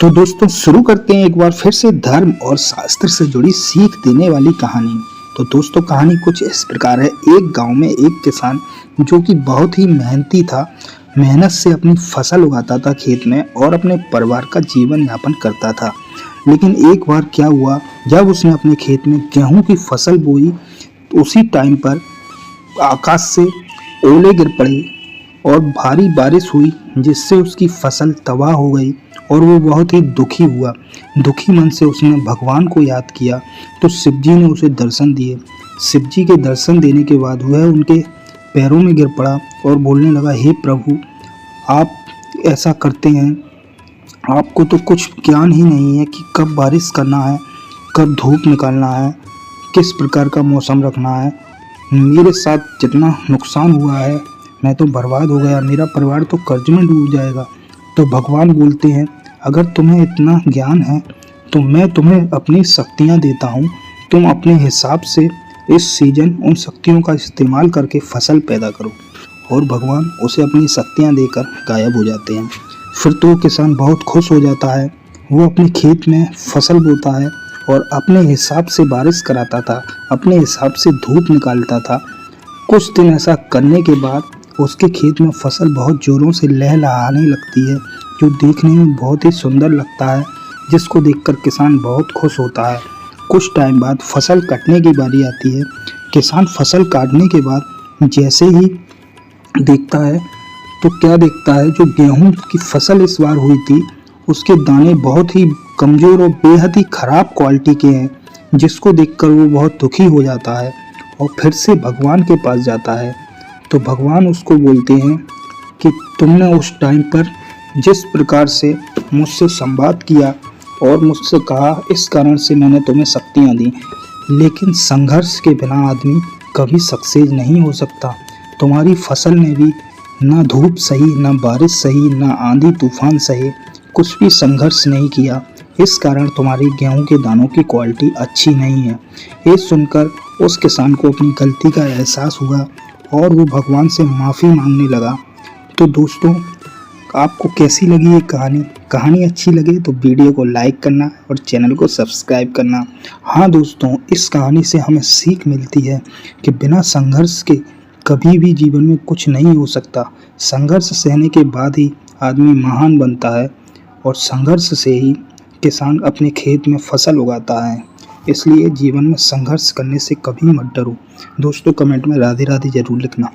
तो दोस्तों शुरू करते हैं एक बार फिर से धर्म और शास्त्र से जुड़ी सीख देने वाली कहानी। तो दोस्तों कहानी कुछ इस प्रकार है। एक गांव में एक किसान जो कि बहुत ही मेहनती था, मेहनत से अपनी फसल उगाता था खेत में और अपने परिवार का जीवन यापन करता था। लेकिन एक बार क्या हुआ, जब उसने अपने खेत में गेहूं की फसल बोई तो उसी टाइम पर आकाश से ओले गिर पड़े और भारी बारिश हुई, जिससे उसकी फसल तबाह हो गई और वो बहुत ही दुखी हुआ। दुखी मन से उसने भगवान को याद किया तो शिव जी ने उसे दर्शन दिए। शिव जी के दर्शन देने के बाद वह उनके पैरों में गिर पड़ा और बोलने लगा, हे प्रभु, आप ऐसा करते हैं, आपको तो कुछ ज्ञान ही नहीं है कि कब बारिश करना है, कब धूप निकालना है, किस प्रकार का मौसम रखना है। मेरे साथ जितना नुकसान हुआ है, मैं तो बर्बाद हो गया, मेरा परिवार तो कर्ज में डूब जाएगा। तो भगवान बोलते हैं, अगर तुम्हें इतना ज्ञान है तो मैं तुम्हें अपनी शक्तियाँ देता हूँ, तुम अपने हिसाब से इस सीजन उन शक्तियों का इस्तेमाल करके फसल पैदा करो। और भगवान उसे अपनी शक्तियाँ देकर गायब हो जाते हैं। फिर तो किसान बहुत खुश हो जाता है, वो अपने खेत में फसल बोता है और अपने हिसाब से बारिश कराता था, अपने हिसाब से धूप निकालता था। कुछ दिन ऐसा करने के बाद उसके खेत में फसल बहुत जोरों से लहलहाने लगती है, जो देखने में बहुत ही सुंदर लगता है, जिसको देखकर किसान बहुत खुश होता है। कुछ टाइम बाद फसल कटने की बारी आती है। किसान फसल काटने के बाद जैसे ही देखता है तो क्या देखता है, जो गेहूं की फसल इस बार हुई थी उसके दाने बहुत ही कमज़ोर और बेहद ही ख़राब क्वालिटी के हैं, जिसको देखकर वो बहुत दुखी हो जाता है और फिर से भगवान के पास जाता है। तो भगवान उसको बोलते हैं कि तुमने उस टाइम पर जिस प्रकार से मुझसे संवाद किया और मुझसे कहा, इस कारण से मैंने तुम्हें शक्तियाँ दी, लेकिन संघर्ष के बिना आदमी कभी सक्सेस नहीं हो सकता। तुम्हारी फसल ने भी ना धूप सही, ना बारिश सही, ना आंधी तूफान सही, कुछ भी संघर्ष नहीं किया, इस कारण तुम्हारी गेहूं के दानों की क्वालिटी अच्छी नहीं है। ये सुनकर उस किसान को अपनी गलती का एहसास हुआ और वो भगवान से माफ़ी मांगने लगा। तो दोस्तों आपको कैसी लगी ये कहानी अच्छी लगे तो वीडियो को लाइक करना और चैनल को सब्सक्राइब करना। हाँ दोस्तों, इस कहानी से हमें सीख मिलती है कि बिना संघर्ष के कभी भी जीवन में कुछ नहीं हो सकता। संघर्ष सहने के बाद ही आदमी महान बनता है और संघर्ष से ही किसान अपने खेत में फसल उगाता है। इसलिए जीवन में संघर्ष करने से कभी मत डरो। दोस्तों कमेंट में राधे राधे जरूर लिखना।